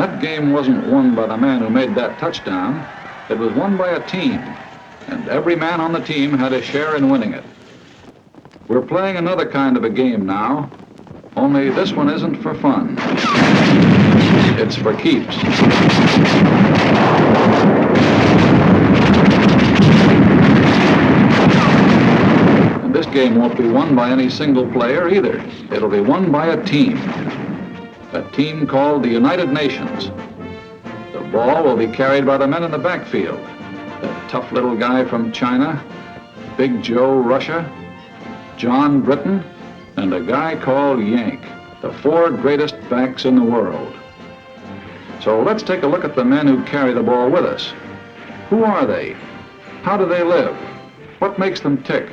That game wasn't won by the man who made that touchdown. It was won by a team, and every man on the team had a share in winning it. We're playing another kind of a game now, only this one isn't for fun. It's for keeps. And this game won't be won by any single player either. It'll be won by a team called the United Nations. The ball will be carried by the men in the backfield. That tough little guy from China, Big Joe Russia, John Britain, and a guy called Yank, the four greatest backs in the world. So let's take a look at the men who carry the ball with us. Who are they? How do they live? What makes them tick?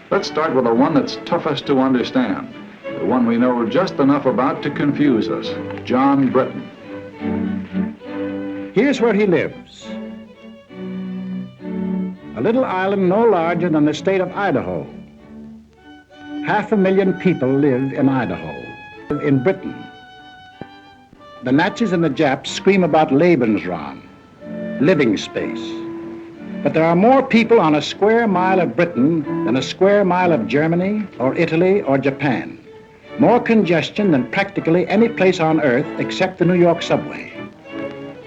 Let's start with the one that's toughest to understand, the one we know just enough about to confuse us, John Britain. Here's where he lives. A little island no larger than the state of Idaho. 500,000 people live in Idaho, in Britain. The Nazis and the Japs scream about Lebensraum, living space. But there are more people on a square mile of Britain than a square mile of Germany or Italy or Japan. More congestion than practically any place on earth except the New York subway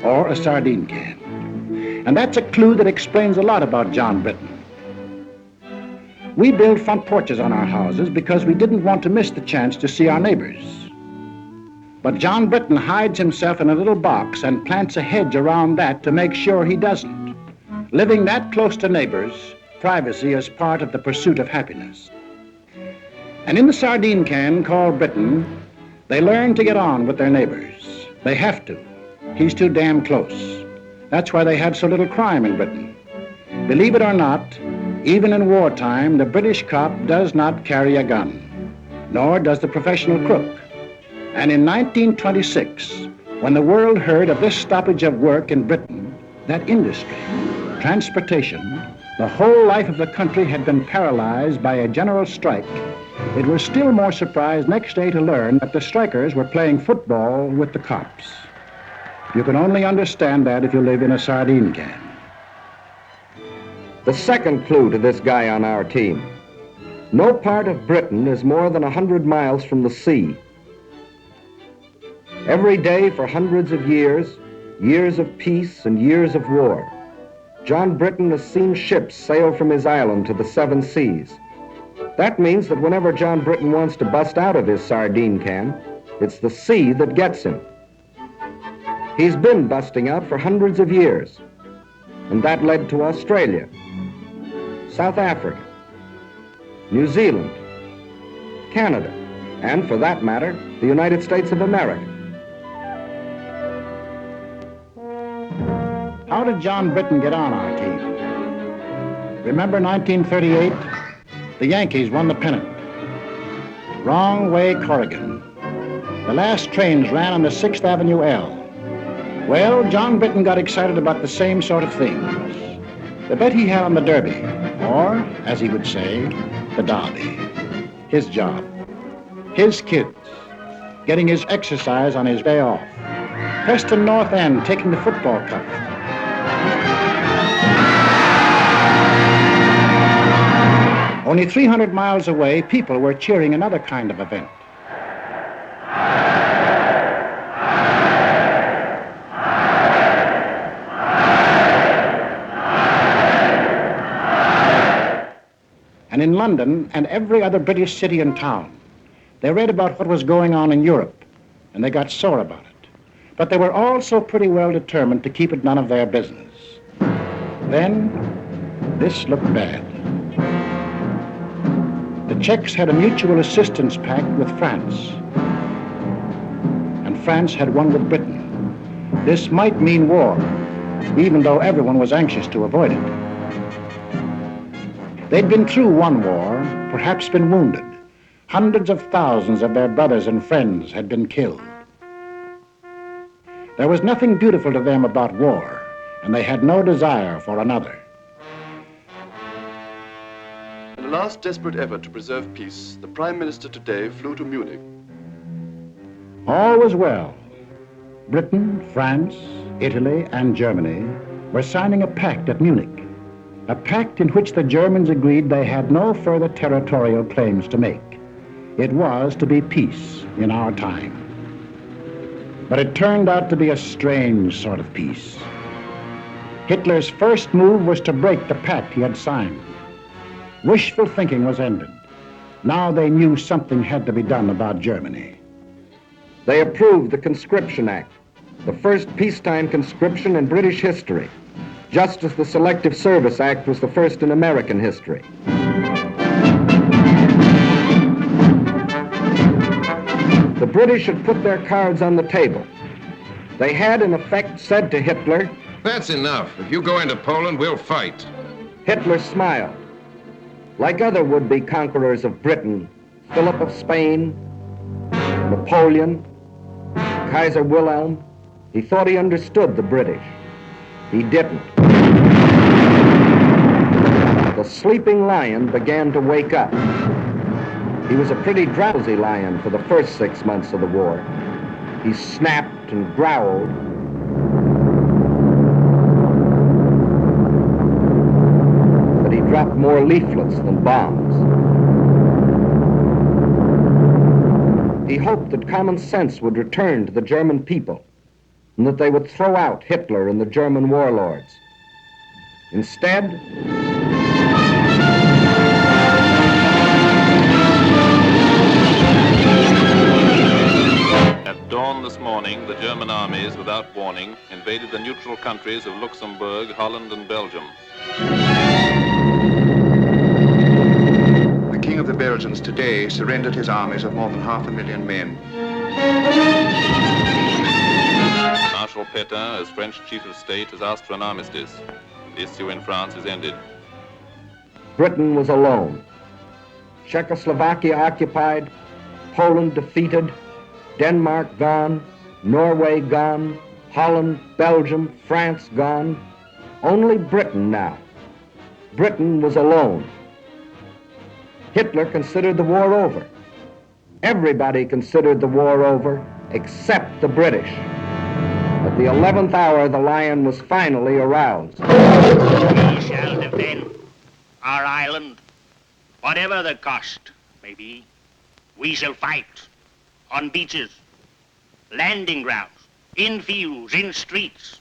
or a sardine can. And that's a clue that explains a lot about John Britain. We build front porches on our houses because we didn't want to miss the chance to see our neighbors. But John Britain hides himself in a little box and plants a hedge around that to make sure he doesn't. Living that close to neighbors, privacy is part of the pursuit of happiness. And in the sardine can called Britain, they learn to get on with their neighbors. They have to. He's too damn close. That's why they have so little crime in Britain. Believe it or not, even in wartime, the British cop does not carry a gun, nor does the professional crook. And in 1926, when the world heard of this stoppage of work in Britain, that industry, transportation, the whole life of the country had been paralyzed by a general strike, it was still more surprised next day to learn that the strikers were playing football with the cops. You can only understand that if you live in a sardine can. The second clue to this guy on our team. No part of Britain is more than 100 miles from the sea. Every day for hundreds of years, years of peace and years of war, John Britain has seen ships sail from his island to the seven seas. That means that whenever John Britain wants to bust out of his sardine can, it's the sea that gets him. He's been busting out for hundreds of years, and that led to Australia, South Africa, New Zealand, Canada, and for that matter, the United States of America. How did John Britain get on our team? Remember 1938? The Yankees won the pennant. Wrong way, Corrigan. The last trains ran on the 6th Avenue L. Well, John Britain got excited about the same sort of things. The bet he had on the Derby, or, as he would say, the Derby. His job, his kids, getting his exercise on his day off. Preston North End taking the football cup. Only 300 miles away, people were cheering another kind of event. And in London and every other British city and town, they read about what was going on in Europe, and they got sore about it. But they were also pretty well determined to keep it none of their business. Then, this looked bad. The Czechs had a mutual assistance pact with France, and France had one with Britain. This might mean war, even though everyone was anxious to avoid it. They'd been through one war, perhaps been wounded. Hundreds of thousands of their brothers and friends had been killed. There was nothing beautiful to them about war, and they had no desire for another. In a last desperate effort to preserve peace, the Prime Minister today flew to Munich. All was well. Britain, France, Italy, and Germany were signing a pact at Munich, a pact in which the Germans agreed they had no further territorial claims to make. It was to be peace in our time. But it turned out to be a strange sort of peace. Hitler's first move was to break the pact he had signed. Wishful thinking was ended. Now they knew something had to be done about Germany. They approved the Conscription Act, the first peacetime conscription in British history, just as the Selective Service Act was the first in American history. The British had put their cards on the table. They had, in effect, said to Hitler, "That's enough. If you go into Poland, we'll fight." Hitler smiled. Like other would-be conquerors of Britain, Philip of Spain, Napoleon, Kaiser Wilhelm, he thought he understood the British. He didn't. The sleeping lion began to wake up. He was a pretty drowsy lion for the first 6 months of the war. He snapped and growled. But he dropped more leaflets than bombs. He hoped that common sense would return to the German people and that they would throw out Hitler and the German warlords. Instead, At dawn this morning, the German armies, without warning, invaded the neutral countries of Luxembourg, Holland, and Belgium. The King of the Belgians today surrendered his armies of more than 500,000 men. Marshal Pétain, as French chief of state, has asked for an armistice. The issue in France is ended. Britain was alone. Czechoslovakia occupied, Poland defeated, Denmark gone, Norway gone, Holland, Belgium, France gone. Only Britain now. Britain was alone. Hitler considered the war over. Everybody considered the war over except the British. At the 11th hour, the lion was finally aroused. We shall defend our island, whatever the cost may be. We shall fight on beaches, landing grounds, in fields, in streets,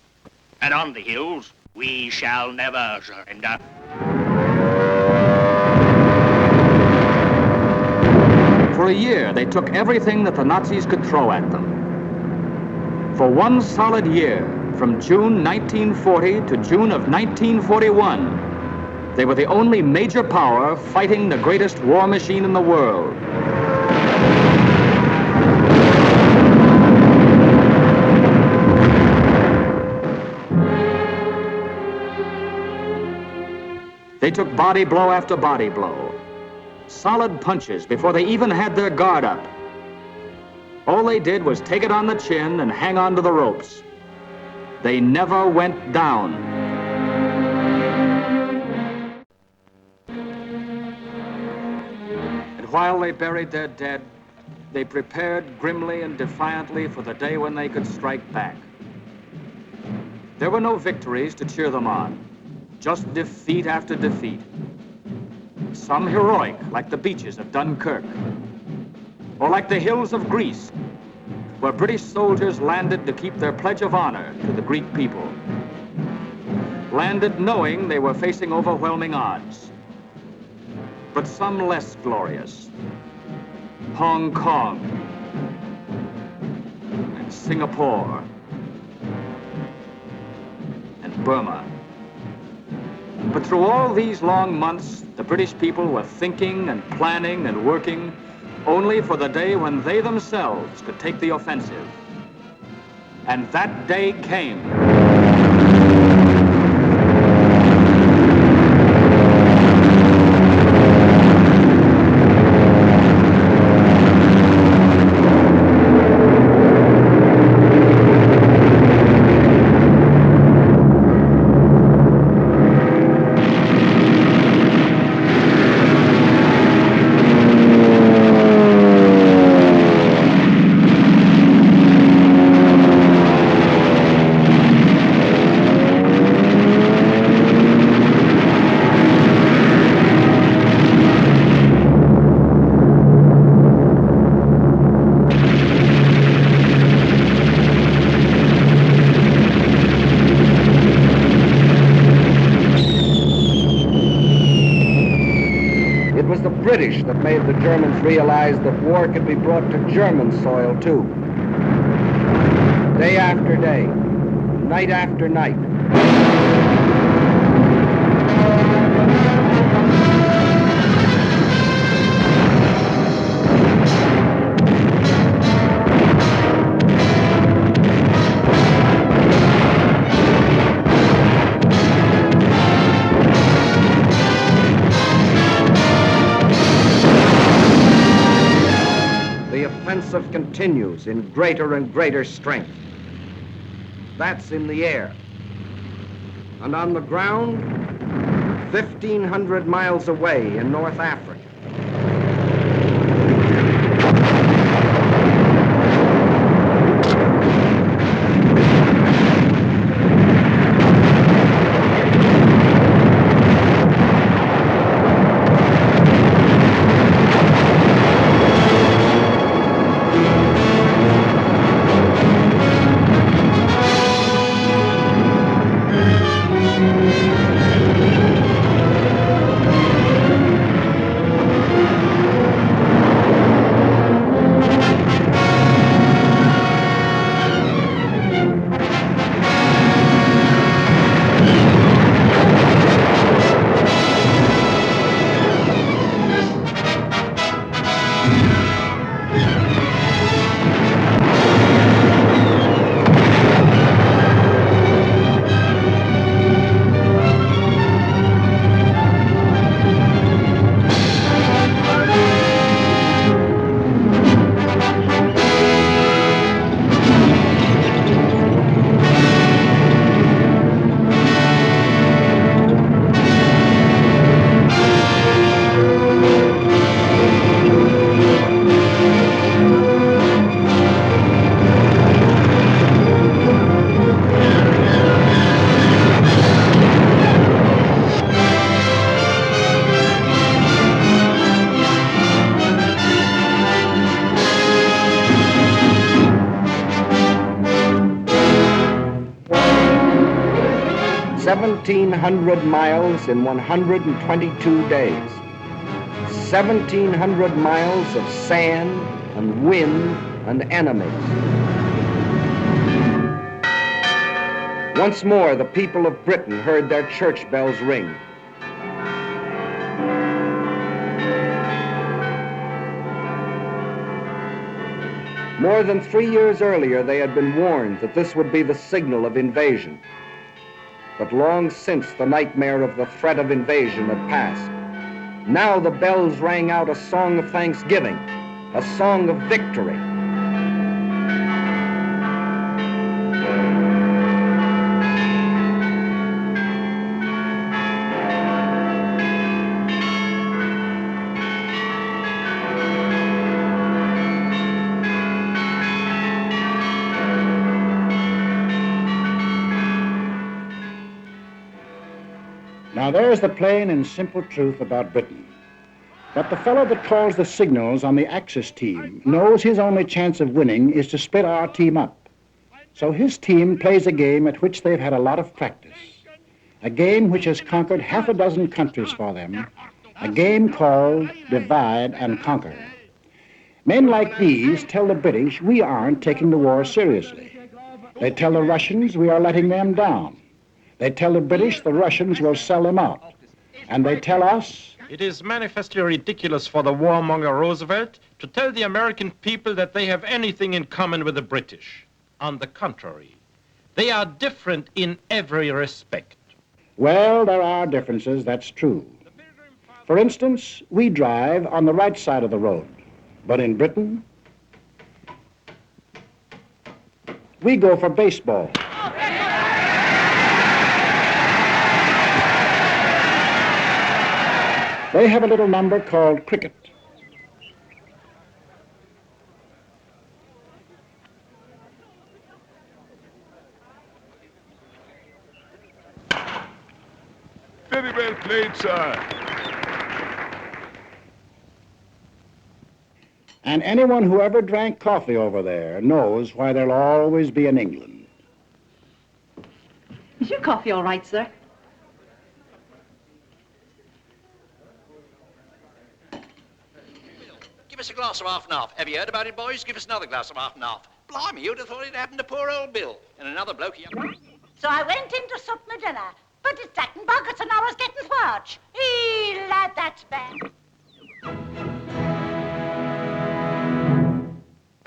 and on the hills. We shall never surrender. For a year, they took everything that the Nazis could throw at them. For one solid year, from June 1940 to June of 1941, they were the only major power fighting the greatest war machine in the world. They took body blow after body blow. Solid punches before they even had their guard up. All they did was take it on the chin and hang on to the ropes. They never went down. And while they buried their dead, they prepared grimly and defiantly for the day when they could strike back. There were no victories to cheer them on, just defeat after defeat. Some heroic, like the beaches of Dunkirk, or like the hills of Greece, where British soldiers landed to keep their pledge of honor to the Greek people. Landed knowing they were facing overwhelming odds. But some less glorious. Hong Kong and Singapore and Burma. But through all these long months, the British people were thinking and planning and working only for the day when they themselves could take the offensive. And that day came. British that made the Germans realize that war could be brought to German soil too. Day after day, night after night. The offensive continues in greater and greater strength. That's in the air. And on the ground, 1,500 miles away in North Africa. $1,700 miles in 122 days. 1,700 miles of sand and wind and enemies. Once more, the people of Britain heard their church bells ring. More than 3 years earlier, they had been warned that this would be the signal of invasion. But long since the nightmare of the threat of invasion had passed. Now the bells rang out a song of thanksgiving, a song of victory. Now there's the plain and simple truth about Britain. But the fellow that calls the signals on the Axis team knows his only chance of winning is to split our team up. So his team plays a game at which they've had a lot of practice. A game which has conquered half a dozen countries for them. A game called divide and conquer. Men like these tell the British we aren't taking the war seriously. They tell the Russians we are letting them down. They tell the British the Russians will sell them out. And they tell us, it is manifestly ridiculous for the warmonger Roosevelt to tell the American people that they have anything in common with the British. On the contrary, they are different in every respect. well, there are differences, that's true. For instance, we drive on the right side of the road. But in Britain, we go for baseball. They have a little number called cricket. Very well played, sir. And anyone who ever drank coffee over there knows why there'll always be an England. Is your coffee all right, sir? us a glass of half and half. Have you heard about it, boys? Give us another glass of half and half. Blimey, you'd have thought it happened to poor old Bill. And another bloke here. So I went in to sup my dinner, but it's that and buckets and I was getting thwarch. Lad, that's bad.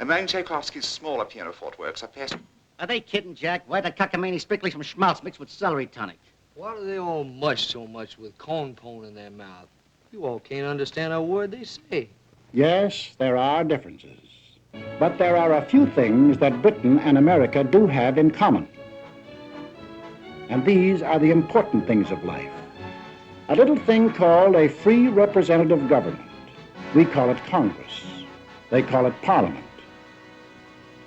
And then Tchaikovsky's smaller pianoforte works are past. Are they kidding, Jack? Why the cockamamie strictly from schmaltz mixed with celery tonic? Why do they all mush so much with corn pone in their mouth? You all can't understand a word they say. Yes, there are differences. But there are a few things that Britain and America do have in common. And these are the important things of life. A little thing called a free representative government. We call it Congress. They call it Parliament.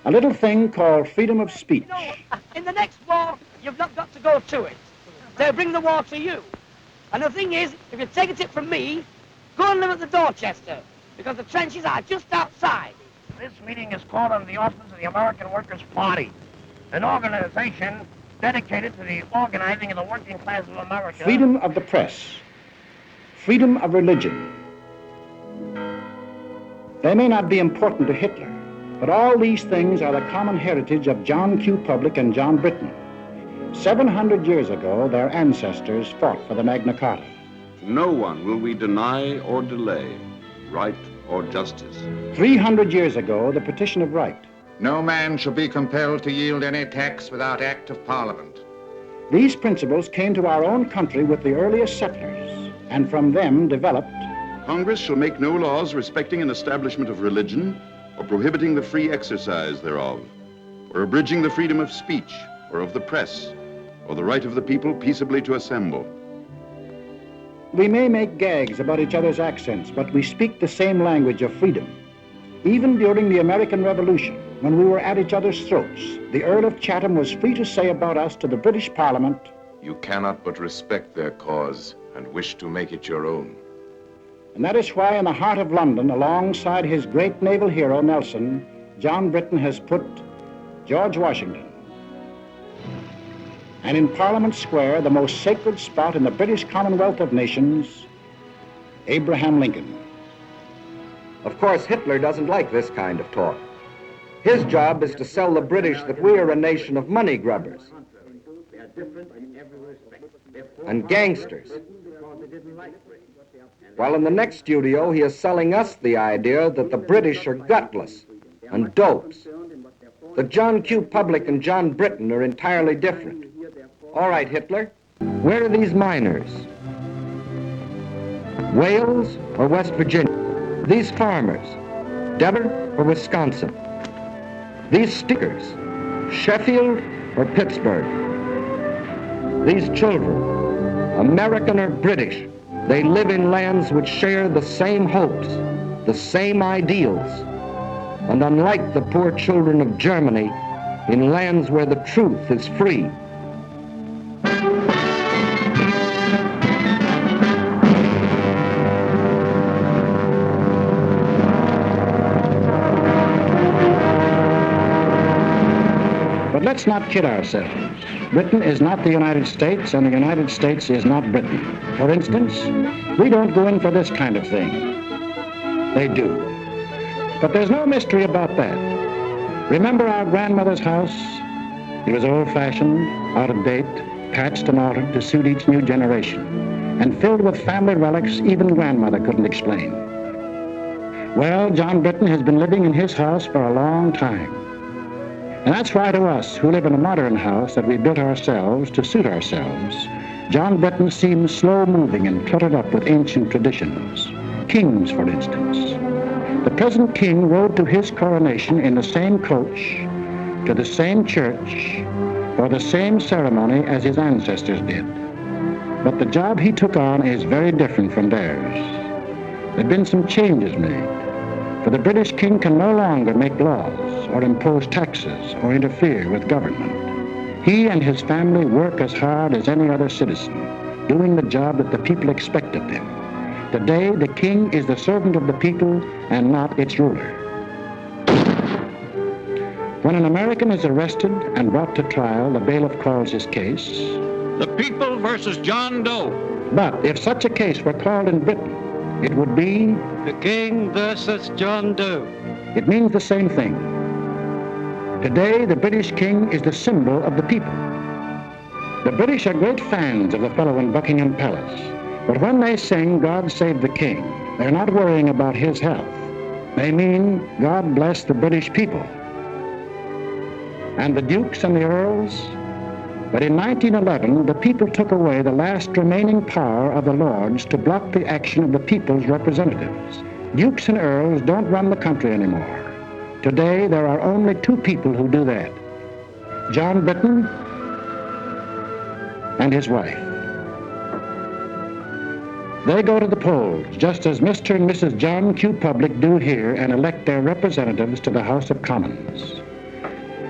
A little thing called freedom of speech. In the next war, you've not got to go to it. They'll bring the war to you. And the thing is, if you take a tip from me, go and live at the Dorchester, because the trenches are just outside. This meeting is called under the auspices of the American Workers' Party, an organization dedicated to the organizing of the working class of America. Freedom of the press. Freedom of religion. They may not be important to Hitler, but all these things are the common heritage of John Q. Public and John Britton. 700 years ago, their ancestors fought for the Magna Carta. No one will we deny or delay right or justice. 300 years ago, the Petition of Right. No man shall be compelled to yield any tax without act of Parliament. These principles came to our own country with the earliest settlers, and from them developed. Congress shall make no laws respecting an establishment of religion, or prohibiting the free exercise thereof, or abridging the freedom of speech, or of the press, or the right of the people peaceably to assemble. We may make gags about each other's accents, but we speak the same language of freedom. Even during the American Revolution, when we were at each other's throats, the Earl of Chatham was free to say about us to the British Parliament, "You cannot but respect their cause and wish to make it your own." And that is why in the heart of London, alongside his great naval hero, Nelson, John Britton has put George Washington. And in Parliament Square, the most sacred spot in the British Commonwealth of Nations, Abraham Lincoln. Of course, Hitler doesn't like this kind of talk. His job is to sell the British that we are a nation of money grubbers and gangsters. While in the next studio, he is selling us the idea that the British are gutless and dopes. That John Q. Public and John Britton are entirely different. All right, Hitler, where are these miners? Wales or West Virginia? These farmers, Denver or Wisconsin? These stickers, Sheffield or Pittsburgh? These children, American or British, they live in lands which share the same hopes, the same ideals, and unlike the poor children of Germany, in lands where the truth is free. But let's not kid ourselves. Britain is not the United States, and the United States is not Britain. For instance, we don't go in for this kind of thing. They do. But there's no mystery about that. Remember our grandmother's house? It was old-fashioned, out of date, patched and altered to suit each new generation, and filled with family relics even grandmother couldn't explain. Well, John Britton has been living in his house for a long time. And that's why to us, who live in a modern house that we built ourselves to suit ourselves, John Britton seems slow-moving and cluttered up with ancient traditions. Kings, for instance. The present king rode to his coronation in the same coach, to the same church, for the same ceremony as his ancestors did. But the job he took on is very different from theirs. There have been some changes made. For the British king can no longer make laws or impose taxes or interfere with government. He and his family work as hard as any other citizen, doing the job that the people expect of them. Today, the king is the servant of the people and not its ruler. When an American is arrested and brought to trial, the bailiff calls his case The People versus John Doe. But if such a case were called in Britain, it would be The King versus John Doe. It means the same thing. Today, the British King is the symbol of the people. The British are great fans of the fellow in Buckingham Palace, but when they sing God Save the King, they're not worrying about his health. They mean God bless the British people. And the dukes and the earls? But in 1911, the people took away the last remaining power of the lords to block the action of the people's representatives. Dukes and earls don't run the country anymore. Today, there are only two people who do that. John Britton and his wife. They go to the polls, just as Mr. and Mrs. John Q. Public do here, and elect their representatives to the House of Commons.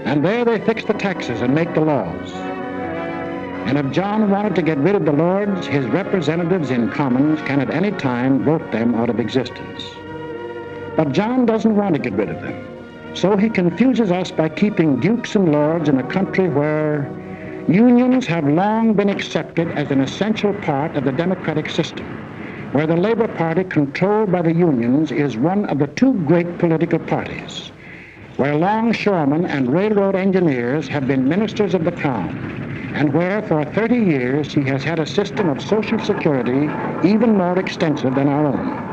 And there they fix the taxes and make the laws. And if John wanted to get rid of the lords, his representatives in Commons can at any time vote them out of existence. But John doesn't want to get rid of them. So he confuses us by keeping dukes and lords in a country where unions have long been accepted as an essential part of the democratic system, where the Labor Party, controlled by the unions, is one of the two great political parties, where longshoremen and railroad engineers have been ministers of the Crown, and where for 30 years he has had a system of Social Security even more extensive than our own.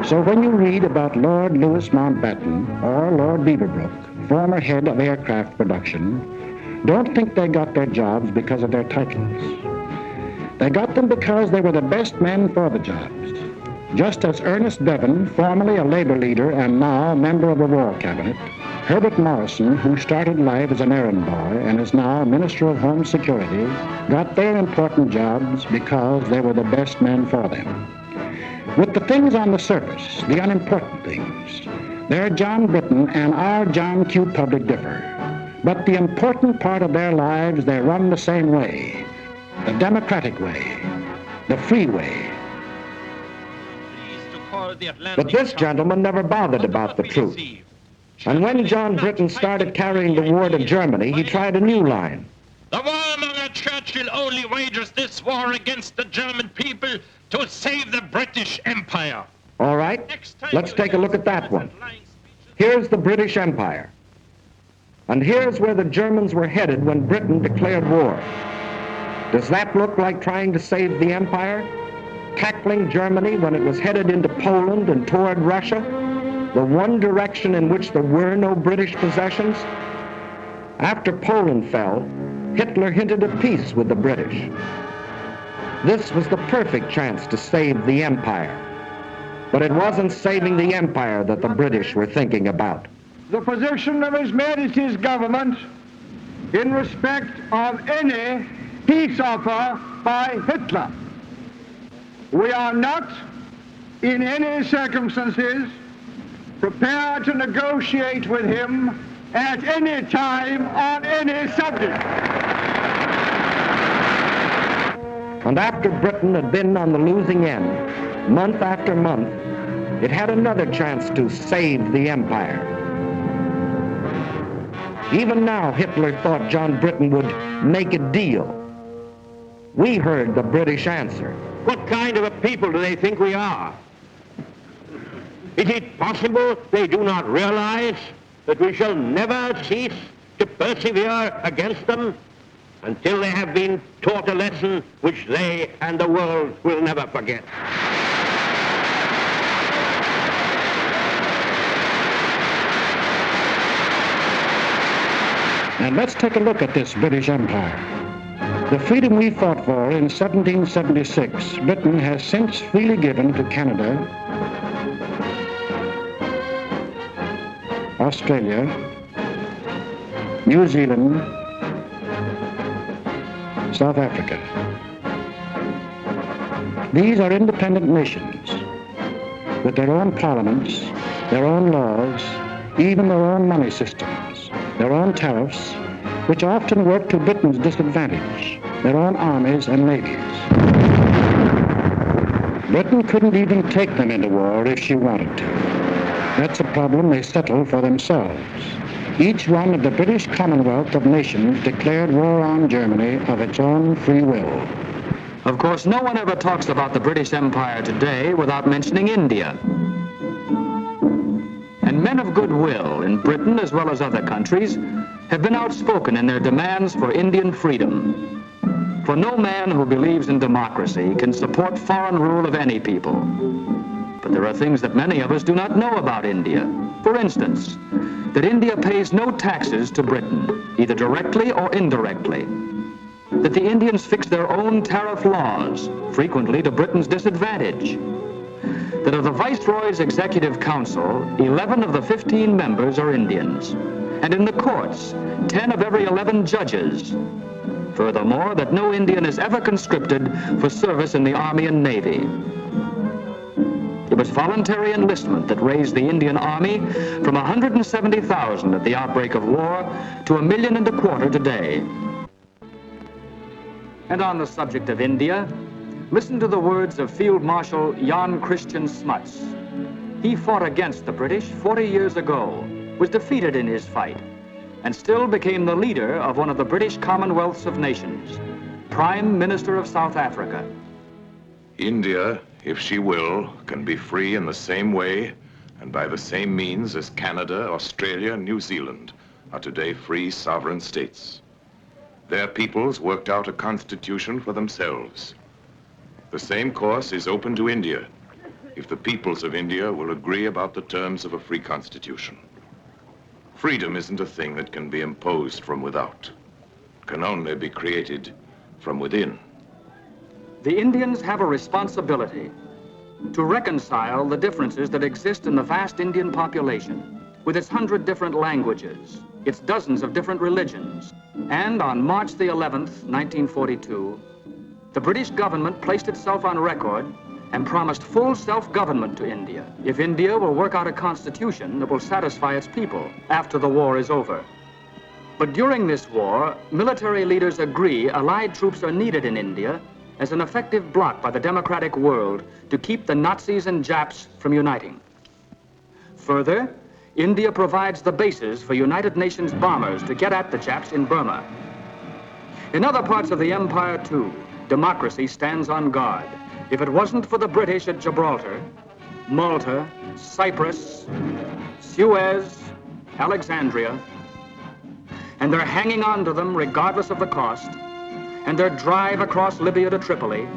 So when you read about Lord Louis Mountbatten or Lord Beaverbrook, former head of aircraft production, don't think they got their jobs because of their titles. They got them because they were the best men for the jobs. Just as Ernest Bevan, formerly a labor leader and now a member of the War Cabinet, Herbert Morrison, who started life as an errand boy and is now Minister of Home Security, got their important jobs because they were the best men for them. With the things on the surface, the unimportant things, their John Britton and our John Q. Public differ. But the important part of their lives, they run the same way, the democratic way, the free way. But this gentleman never bothered about the truth. And when John Britton started carrying the war to Germany, he tried a new line. The warmonger Churchill only wages this war against the German people to save the British Empire. All right, let's take a look at that one. Here's the British Empire. And here's where the Germans were headed when Britain declared war. Does that look like trying to save the empire? Tackling Germany when it was headed into Poland and toward Russia? The one direction in which there were no British possessions? After Poland fell, Hitler hinted at peace with the British. This was the perfect chance to save the empire. But it wasn't saving the empire that the British were thinking about. The position of His Majesty's government in respect of any peace offer by Hitler. We are not, in any circumstances, prepared to negotiate with him at any time on any subject. And after Britain had been on the losing end, month after month, it had another chance to save the empire. Even now, Hitler thought John Britton would make a deal. We heard the British answer. What kind of a people do they think we are? Is it possible they do not realize that we shall never cease to persevere against them until they have been taught a lesson which they and the world will never forget? And let's take a look at this British Empire. The freedom we fought for in 1776, Britain has since freely given to Canada, Australia, New Zealand, South Africa. These are independent nations with their own parliaments, their own laws, even their own money systems, their own tariffs, which often work to Britain's disadvantage, their own armies and navies. Britain couldn't even take them into war if she wanted to. That's a problem they settled for themselves. Each one of the British Commonwealth of Nations declared war on Germany of its own free will. Of course, no one ever talks about the British Empire today without mentioning India. And men of goodwill in Britain, as well as other countries, have been outspoken in their demands for Indian freedom. For no man who believes in democracy can support foreign rule of any people. But there are things that many of us do not know about India. For instance, that India pays no taxes to Britain, either directly or indirectly. That the Indians fix their own tariff laws, frequently to Britain's disadvantage. That of the Viceroy's Executive Council, 11 of the 15 members are Indians. And in the courts, 10 of every 11 judges. Furthermore, that no Indian is ever conscripted for service in the Army and Navy. It was voluntary enlistment that raised the Indian Army from 170,000 at the outbreak of war to 1.25 million today. And on the subject of India, listen to the words of Field Marshal Jan Christian Smuts. He fought against the British 40 years ago, was defeated in his fight, and still became the leader of one of the British Commonwealths of Nations, Prime Minister of South Africa. India, if she will, can be free in the same way and by the same means as Canada, Australia, and New Zealand are today free sovereign states. Their peoples worked out a constitution for themselves. The same course is open to India if the peoples of India will agree about the terms of a free constitution. Freedom isn't a thing that can be imposed from without. It can only be created from within. The Indians have a responsibility to reconcile the differences that exist in the vast Indian population, with its 100 different languages, its dozens of different religions. And on March the 11th, 1942, the British government placed itself on record and promised full self-government to India if India will work out a constitution that will satisfy its people after the war is over. But during this war, military leaders agree Allied troops are needed in India as an effective bloc by the democratic world to keep the Nazis and Japs from uniting. Further, India provides the bases for United Nations bombers to get at the Japs in Burma. In other parts of the empire, too, democracy stands on guard. If it wasn't for the British at Gibraltar, Malta, Cyprus, Suez, Alexandria, and they're hanging on to them regardless of the cost, and their drive across Libya to Tripoli,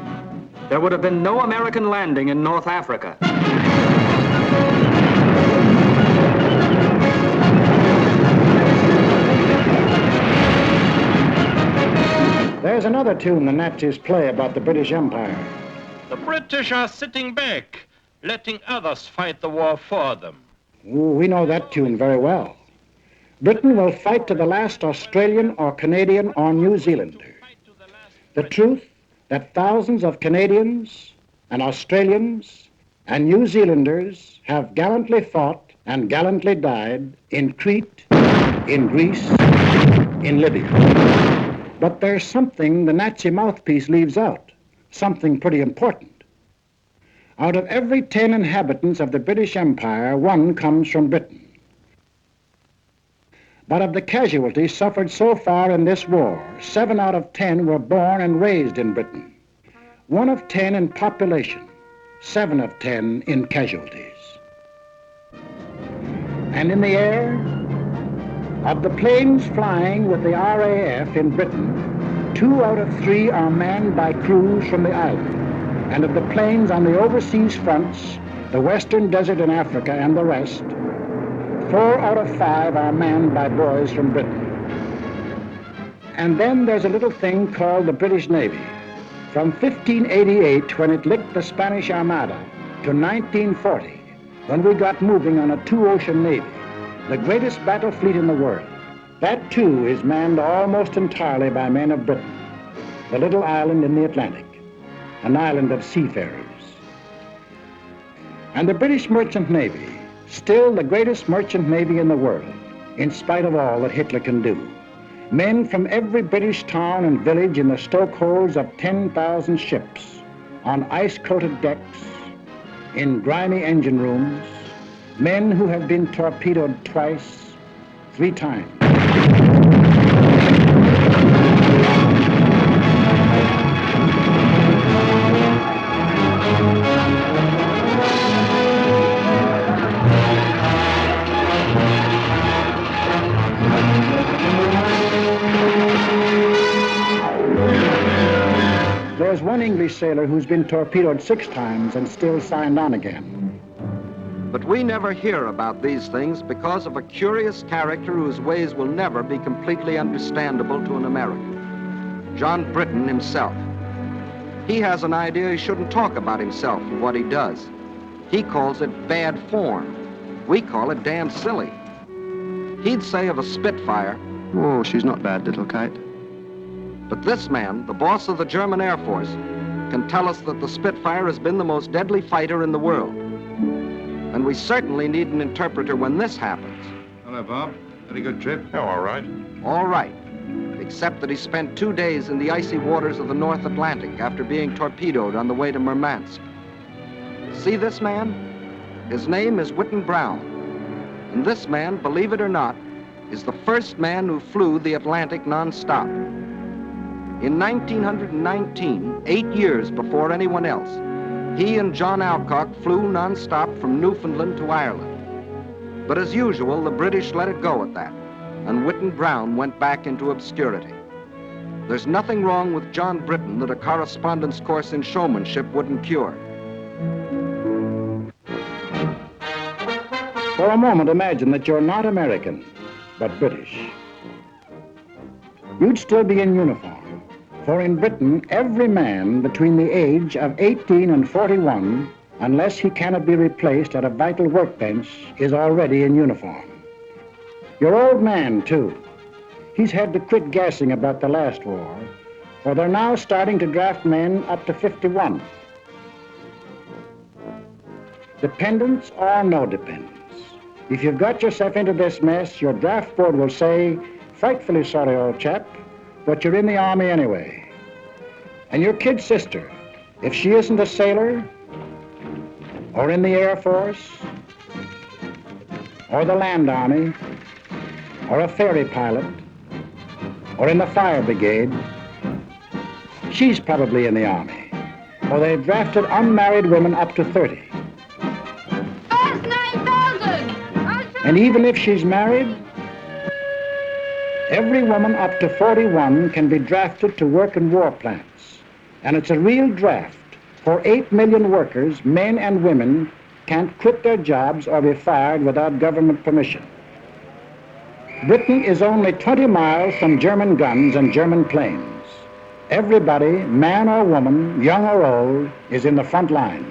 there would have been no American landing in North Africa. There's another tune the Nazis play about the British Empire. The British are sitting back, letting others fight the war for them. Ooh, we know that tune very well. Britain will fight to the last Australian or Canadian or New Zealander. The truth that thousands of Canadians and Australians and New Zealanders have gallantly fought and gallantly died in Crete, in Greece, in Libya. But there's something the Nazi mouthpiece leaves out, something pretty important. Out of every 10 inhabitants of the British Empire, 1 comes from Britain. But of the casualties suffered so far in this war, 7 out of 10 were born and raised in Britain. 1 of 10 in population, 7 of 10 in casualties. And in the air, of the planes flying with the RAF in Britain, 2 out of 3 are manned by crews from the island. And of the planes on the overseas fronts, the Western Desert in Africa and the rest, 4 out of 5 are manned by boys from Britain. And then there's a little thing called the British Navy. From 1588, when it licked the Spanish Armada, to 1940, when we got moving on a 2-ocean navy, the greatest battle fleet in the world. That, too, is manned almost entirely by men of Britain, the little island in the Atlantic, an island of seafarers. And the British Merchant Navy, still the greatest merchant navy in the world, in spite of all that Hitler can do. Men from every British town and village in the stokeholds of 10,000 ships, on ice-coated decks, in grimy engine rooms, men who have been torpedoed twice, 3 times. one English sailor who's been torpedoed 6 times and still signed on again. But we never hear about these things because of a curious character whose ways will never be completely understandable to an American. John Britton himself. He has an idea he shouldn't talk about himself and what he does. He calls it bad form. We call it damn silly. He'd say of a Spitfire, "Oh, she's not bad, little kite." But this man, the boss of the German Air Force, can tell us that the Spitfire has been the most deadly fighter in the world. And we certainly need an interpreter when this happens. Hello, Bob. Very good trip. Oh, all right. All right, except that he spent 2 days in the icy waters of the North Atlantic after being torpedoed on the way to Murmansk. See this man? His name is Whitten Brown. And this man, believe it or not, is the first man who flew the Atlantic non-stop. In 1919, 8 years before anyone else, he and John Alcock flew non-stop from Newfoundland to Ireland. But as usual, the British let it go at that, and Whitten Brown went back into obscurity. There's nothing wrong with John Britton that a correspondence course in showmanship wouldn't cure. For a moment, imagine that you're not American, but British. You'd still be in uniform. For in Britain, every man between the age of 18 and 41, unless he cannot be replaced at a vital workbench, is already in uniform. Your old man, too. He's had to quit gassing about the last war, for they're now starting to draft men up to 51. Dependents or no dependents. If you've got yourself into this mess, your draft board will say, "Frightfully sorry, old chap, but you're in the Army anyway." And your kid sister, if she isn't a sailor, or in the Air Force, or the Land Army, or a ferry pilot, or in the fire brigade, she's probably in the Army, for they've drafted unmarried women up to 30. That's 9,000! And even if she's married, every woman up to 41 can be drafted to work in war plants. And it's a real draft, for 8 million workers, men and women, can't quit their jobs or be fired without government permission. Britain is only 20 miles from German guns and German planes. Everybody, man or woman, young or old, is in the front line.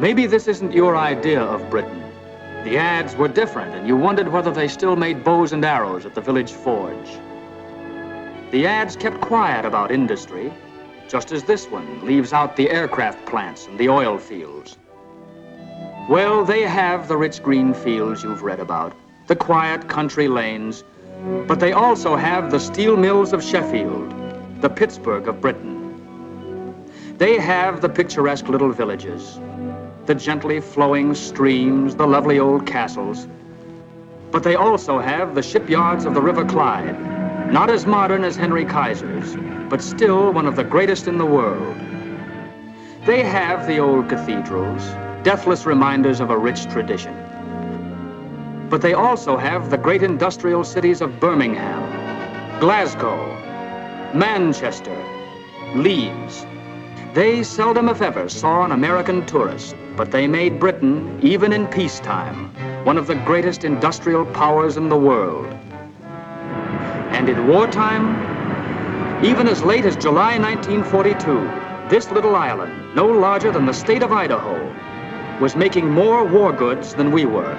Maybe this isn't your idea of Britain. The ads were different, and you wondered whether they still made bows and arrows at the village forge. The ads kept quiet about industry, just as this one leaves out the aircraft plants and the oil fields. Well, they have the rich green fields you've read about, the quiet country lanes, but they also have the steel mills of Sheffield, the Pittsburgh of Britain. They have the picturesque little villages, the gently flowing streams, the lovely old castles. But they also have the shipyards of the River Clyde, not as modern as Henry Kaiser's, but still one of the greatest in the world. They have the old cathedrals, deathless reminders of a rich tradition. But they also have the great industrial cities of Birmingham, Glasgow, Manchester, Leeds. They seldom, if ever, saw an American tourist, but they made Britain, even in peacetime, one of the greatest industrial powers in the world. And in wartime, even as late as July 1942, this little island, no larger than the state of Idaho, was making more war goods than we were.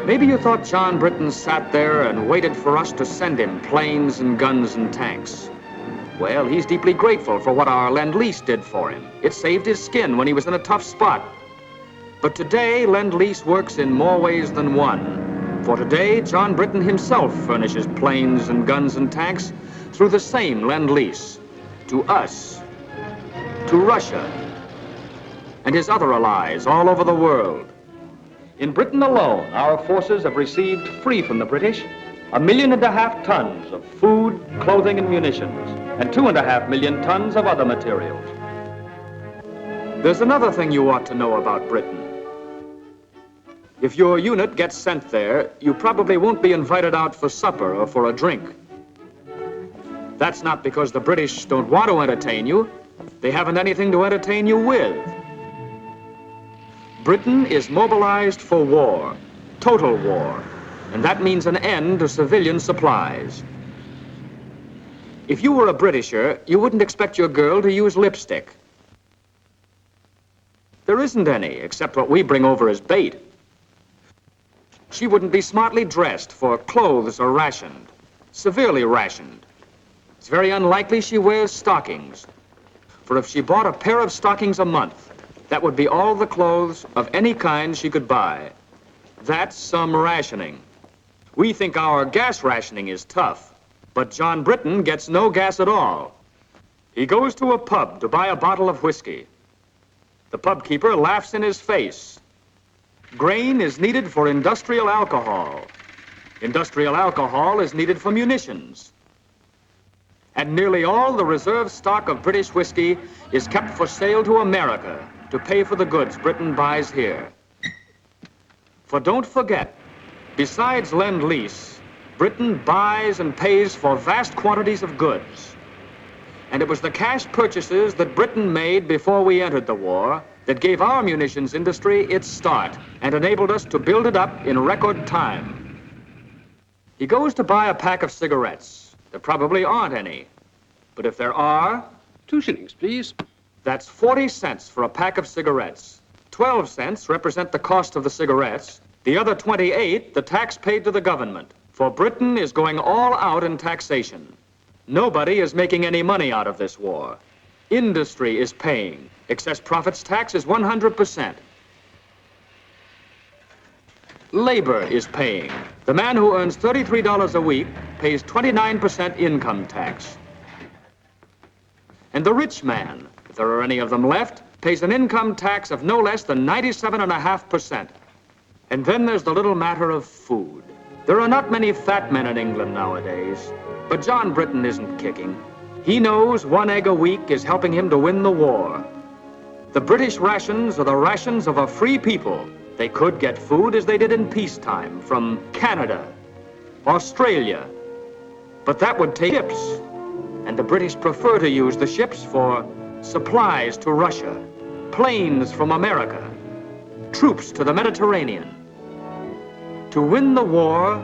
Maybe you thought John Britton sat there and waited for us to send him planes and guns and tanks. Well, he's deeply grateful for what our Lend-Lease did for him. It saved his skin when he was in a tough spot. But today, Lend-Lease works in more ways than one. For today, John Britton himself furnishes planes and guns and tanks through the same Lend-Lease to us, to Russia, and his other allies all over the world. In Britain alone, our forces have received, free from the British, 1.5 million tons of food, clothing, and munitions, and 2.5 million tons of other materials. There's another thing you ought to know about Britain. If your unit gets sent there, you probably won't be invited out for supper or for a drink. That's not because the British don't want to entertain you. They haven't anything to entertain you with. Britain is mobilized for war, total war, and that means an end to civilian supplies. If you were a Britisher, you wouldn't expect your girl to use lipstick. There isn't any, except what we bring over as bait. She wouldn't be smartly dressed, for clothes are rationed, severely rationed. It's very unlikely she wears stockings, for if she bought a pair of stockings a month, that would be all the clothes of any kind she could buy. That's some rationing. We think our gas rationing is tough, but John Britton gets no gas at all. He goes to a pub to buy a bottle of whiskey. The pub keeper laughs in his face. Grain is needed for industrial alcohol. Industrial alcohol is needed for munitions. And nearly all the reserve stock of British whiskey is kept for sale to America to pay for the goods Britain buys here. For don't forget, besides Lend-Lease, Britain buys and pays for vast quantities of goods. And it was the cash purchases that Britain made before we entered the war that gave our munitions industry its start and enabled us to build it up in record time. He goes to buy a pack of cigarettes. There probably aren't any. But if there are... 2 shillings, please. That's 40 cents for a pack of cigarettes. 12 cents represent the cost of the cigarettes. The other 28, the tax paid to the government. For Britain is going all out in taxation. Nobody is making any money out of this war. Industry is paying. Excess profits tax is 100%. Labor is paying. The man who earns $33 a week pays 29% income tax. And the rich man, if there are any of them left, pays an income tax of no less than 97.5%. And then there's the little matter of food. There are not many fat men in England nowadays, but John Britton isn't kicking. He knows 1 egg a week is helping him to win the war. The British rations are the rations of a free people. They could get food as they did in peacetime from Canada, Australia, but that would take ships, and the British prefer to use the ships for supplies to Russia, planes from America, troops to the Mediterranean. To win the war,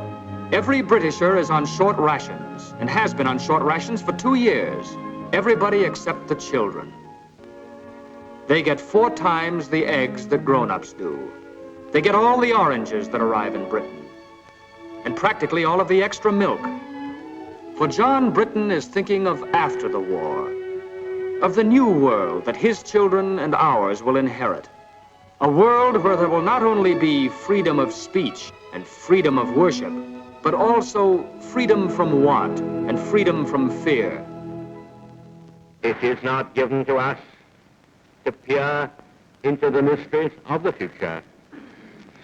every Britisher is on short rations and has been on short rations for 2 years. Everybody except the children. They get 4 times the eggs that grown-ups do. They get all the oranges that arrive in Britain, and practically all of the extra milk. For John Britton is thinking of after the war, of the new world that his children and ours will inherit. A world where there will not only be freedom of speech and freedom of worship, but also freedom from want and freedom from fear. It is not given to us to peer into the mysteries of the future.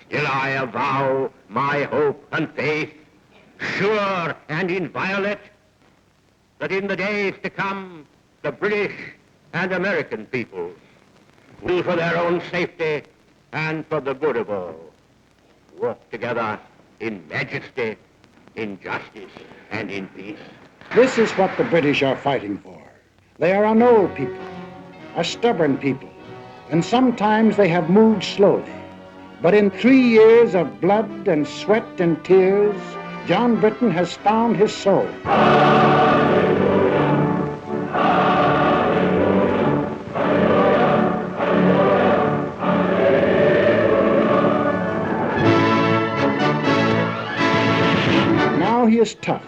Still I avow my hope and faith, sure and inviolate, that in the days to come, the British and American peoples will, for their own safety and for the good of all, walk together in majesty, in justice, and in peace. This is what the British are fighting for. They are an old people, a stubborn people, and sometimes they have moved slowly. But in 3 years of blood and sweat and tears, John Britton has found his soul. Now he is tough.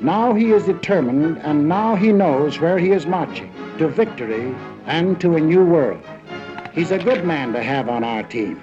Now he is determined, and now he knows where he is marching, to victory and to a new world. He's a good man to have on our team.